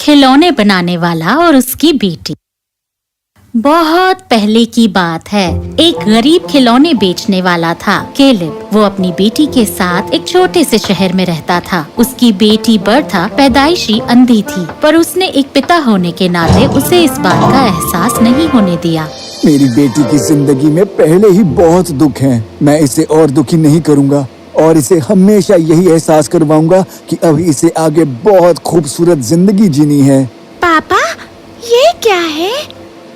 खिलौने बनाने वाला और उसकी बेटी। बहुत पहले की बात है। एक गरीब खिलौने बेचने वाला था केलेब। वो अपनी बेटी के साथ एक छोटे से शहर में रहता था। उसकी बेटी बर्था पैदाइशी अंधी थी, पर उसने एक पिता होने के नाते उसे इस बात का एहसास नहीं होने दिया। मेरी बेटी की जिंदगी में पहले ही बहुत दुख हैं। मैं इसे और दुखी नहीं करूँगा और इसे हमेशा यही एहसास करवाऊंगा कि अब इसे आगे बहुत खूबसूरत जिंदगी जीनी है। पापा, ये क्या है?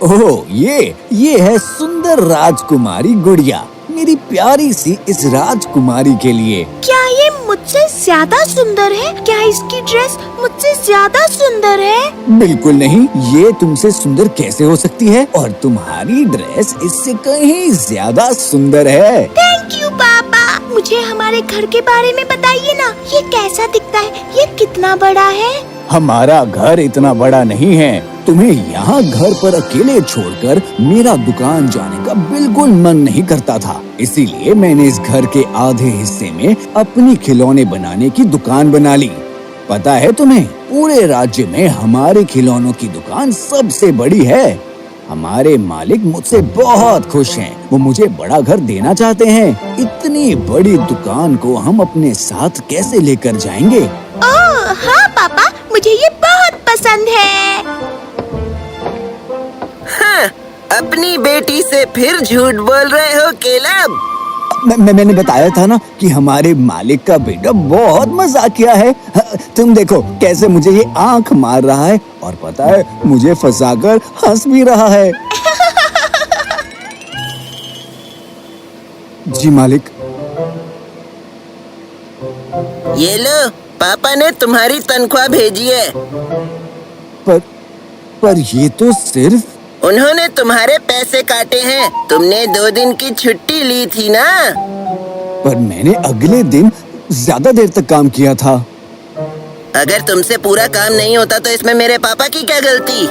ओह, ये है सुंदर राजकुमारी गुड़िया, मेरी प्यारी सी इस राजकुमारी के लिए। क्या ये मुझसे ज्यादा सुंदर है? क्या इसकी ड्रेस मुझसे ज्यादा सुंदर है? बिल्कुल नहीं, ये तुमसे सुंदर कैसे हो सकती है? और तुम्हारी ड्रेस इससे कहीं ज्यादा सुंदर है। थैंक यू पापा। मुझे हमारे घर के बारे में बताइए ना, ये कैसा दिखता है? ये कितना बड़ा है? हमारा घर इतना बड़ा नहीं है। तुम्हें यहाँ घर पर अकेले छोड़कर मेरा दुकान जाने का बिल्कुल मन नहीं करता था, इसीलिए मैंने इस घर के आधे हिस्से में अपनी खिलौने बनाने की दुकान बना ली। पता है तुम्हें, पूरे राज्य में हमारे खिलौनों की दुकान सबसे बड़ी है। हमारे मालिक मुझसे बहुत खुश हैं। वो मुझे बड़ा घर देना चाहते हैं। इतनी बड़ी दुकान को हम अपने साथ कैसे लेकर जाएंगे? ओह हाँ पापा, मुझे ये बहुत पसंद है। हाँ, अपनी बेटी से फिर झूठ बोल रहे हो केलेब? मैंने बताया था ना कि हमारे मालिक का बेटा बहुत मजाकिया है। तुम देखो कैसे मुझे ये आंख मार रहा है और पता है मुझे फंसाकर हंस भी रहा है। जी मालिक। ये लो, पापा ने तुम्हारी तनख्वाह भेजी है। पर ये तो सिर्फ... उन्होंने तुम्हारे पैसे काटे हैं। तुमने 2 दिन की छुट्टी ली थी ना? पर मैंने अगले दिन ज्यादा देर तक काम किया था। अगर तुमसे पूरा काम नहीं होता तो इसमें मेरे पापा की क्या गलती?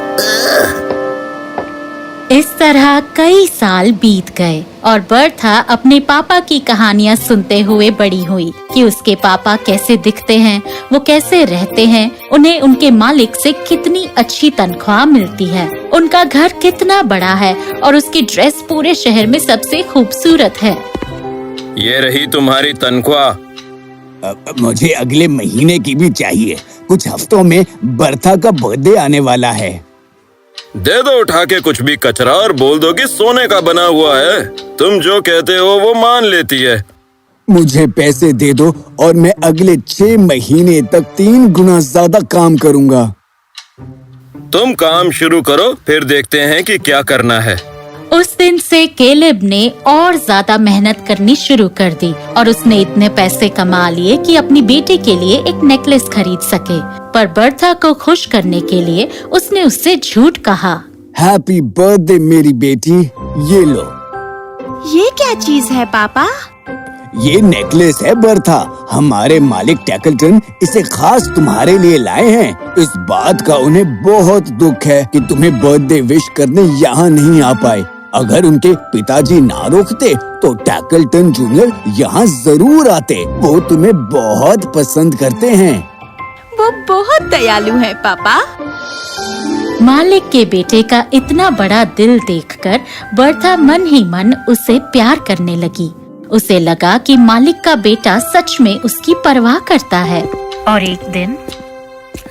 इस तरह कई साल बीत गए और बर्था अपने पापा की कहानियाँ सुनते हुए बड़ी हुई कि उसके पापा कैसे दिखते हैं, वो कैसे रहते हैं, उन्हें उनके मालिक से कितनी अच्छी तनख्वाह मिलती है, उनका घर कितना बड़ा है और उसकी ड्रेस पूरे शहर में सबसे खूबसूरत है। ये रही तुम्हारी तनख्वाह। मुझे अगले महीने की भी चाहिए। कुछ हफ्तों में बर्था का बर्थडे आने वाला है। दे दो उठा के कुछ भी कचरा और बोल दो कि सोने का बना हुआ है। तुम जो कहते हो वो मान लेती है। मुझे पैसे दे दो और मैं अगले 6 महीने तक 3 गुना ज्यादा काम करूँगा। तुम काम शुरू करो, फिर देखते हैं कि क्या करना है। उस दिन से केलेब ने और ज्यादा मेहनत करनी शुरू कर दी और उसने इतने पैसे कमा लिए कि अपनी बेटी के लिए एक नेकलेस खरीद सके। पर बर्था को खुश करने के लिए उसने उससे झूठ कहा। हैप्पी बर्थडे मेरी बेटी, ये लो। ये क्या चीज है पापा? ये नेकलेस है बर्था। हमारे मालिक टैकलटन इसे खास तुम्हारे लिए लाए हैं। इस बात का उन्हें बहुत दुख है कि तुम्हें बर्थडे विश करने यहाँ नहीं आ पाए। अगर उनके पिताजी ना रोकते तो टैकलटन जूनियर यहाँ जरूर आते। वो तुम्हें बहुत पसंद करते हैं। वो बहुत दयालु है पापा। मालिक के बेटे का इतना बड़ा दिल देखकर बर्था मन ही मन उससे प्यार करने लगी। उसे लगा कि मालिक का बेटा सच में उसकी परवाह करता है। और एक दिन...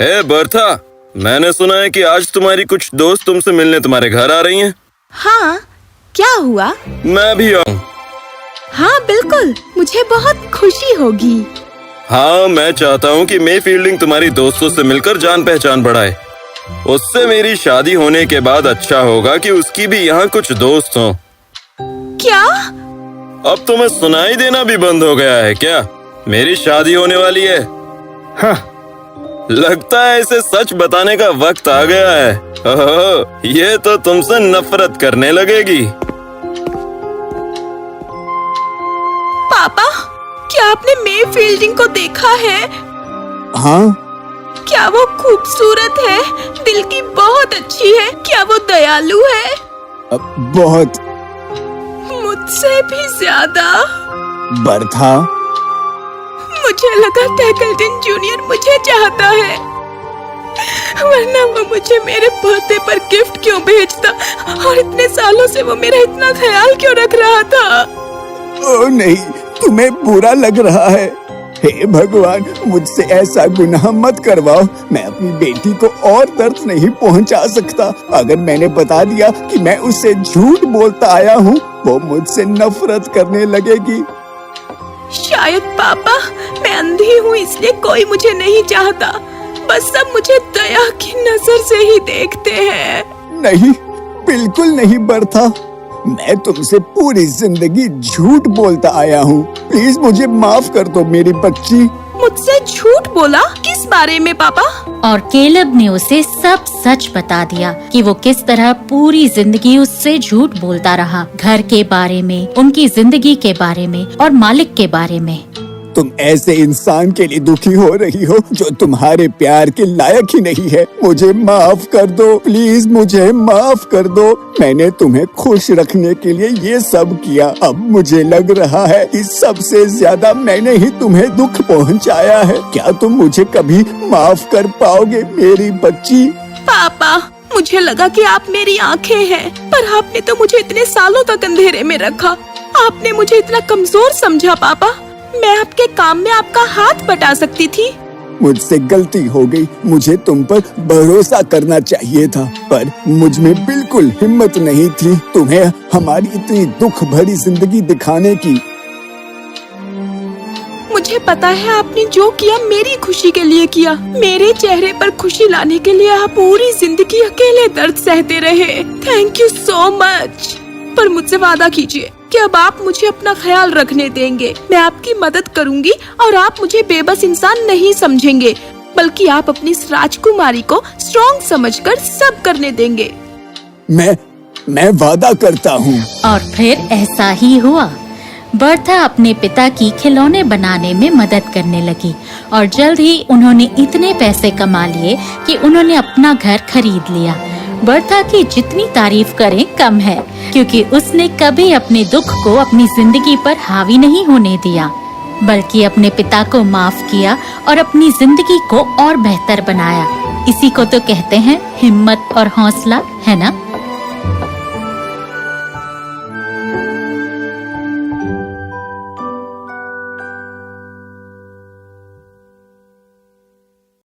हे बर्था, मैंने सुना है कि आज तुम्हारी कुछ दोस्त तुमसे मिलने तुम्हारे घर आ रही हैं। हाँ, क्या हुआ? मैं भी आऊँ? हाँ बिल्कुल, मुझे बहुत खुशी होगी। हाँ, मैं चाहता हूँ कि मे फील्डिंग तुम्हारी दोस्तों से मिलकर जान पहचान बढ़ाए। उससे मेरी शादी होने के बाद अच्छा होगा कि उसकी भी यहाँ कुछ दोस्त हों। क्या? अब तुम्हें सुनाई देना भी बंद हो गया है क्या? मेरी शादी होने वाली है। हाँ, लगता है इसे सच बताने का वक्त आ गया है। ओह, ये तो तुमसे नफरत करने लगेगी। पापा, क्या आपने मे फील्डिंग को देखा है? हाँ। क्या वो खूबसूरत है? दिल की बहुत अच्छी है। क्या वो दयालु है? बहुत। मुझसे भी ज्यादा। बर्था, मुझे लगा टैकलटन जूनियर मुझे चाहता है। वरना वो मुझे मेरे बर्थडे पर गिफ्ट क्यों भेजता, और इतने सालों से वो मेरा इतना ख्याल क्यों रख रहा था। ओ नहीं, तुम्हें बुरा लग रहा है। हे भगवान, मुझसे ऐसा गुनाह मत करवाओ। मैं अपनी बेटी को और दर्द नहीं पहुंचा सकता। अगर मैंने बता दिया कि मैं उससे झूठ बोलता आया हूँ, वो मुझसे नफरत करने लगेगी। शायद पापा, मैं अंधी हूँ इसलिए कोई मुझे नहीं चाहता। बस सब मुझे दया की नजर से ही देखते हैं। नहीं, बिल्कुल नहीं बर्था। मैं तुमसे पूरी जिंदगी झूठ बोलता आया हूँ। प्लीज मुझे माफ कर दो मेरी बच्ची। मुझसे झूठ बोला? किस बारे में पापा? और केलब ने उसे सब सच बता दिया कि वो किस तरह पूरी जिंदगी उससे झूठ बोलता रहा, घर के बारे में, उनकी जिंदगी के बारे में और मालिक के बारे में। तुम ऐसे इंसान के लिए दुखी हो रही हो जो तुम्हारे प्यार के लायक ही नहीं है। मुझे माफ कर दो, प्लीज मुझे माफ कर दो। मैंने तुम्हें खुश रखने के लिए ये सब किया। अब मुझे लग रहा है कि सबसे ज्यादा मैंने ही तुम्हें दुख पहुंचाया है। क्या तुम मुझे कभी माफ कर पाओगे मेरी बच्ची? पापा, मुझे लगा कि आप मेरी आंखें हैं, पर आपने तो मुझे इतने सालों तक अंधेरे में रखा। आपने मुझे इतना कमजोर समझा पापा। मैं आपके काम में आपका हाथ बटा सकती थी। मुझसे गलती हो गई। मुझे तुम पर भरोसा करना चाहिए था, पर मुझ में बिल्कुल हिम्मत नहीं थी तुम्हें हमारी इतनी दुख भरी जिंदगी दिखाने की। मुझे पता है आपने जो किया मेरी खुशी के लिए किया। मेरे चेहरे पर खुशी लाने के लिए आप पूरी जिंदगी अकेले दर्द सहते रहे। Thank you so much. पर मुझसे वादा कीजिए कि अब आप मुझे अपना ख्याल रखने देंगे। मैं आपकी मदद करूंगी और आप मुझे बेबस इंसान नहीं समझेंगे, बल्कि आप अपनी इस राजकुमारी को स्ट्रॉन्ग समझकर सब करने देंगे। मैं वादा करता हूँ। और फिर ऐसा ही हुआ। बर्था अपने पिता की खिलौने बनाने में मदद करने लगी और जल्द ही उन्होंने इतने पैसे कमा लिए कि उन्होंने अपना घर खरीद लिया। बर्था की जितनी तारीफ करें कम है, क्योंकि उसने कभी अपने दुख को अपनी जिंदगी पर हावी नहीं होने दिया, बल्कि अपने पिता को माफ किया और अपनी जिंदगी को और बेहतर बनाया। इसी को तो कहते हैं हिम्मत और हौसला, है ना?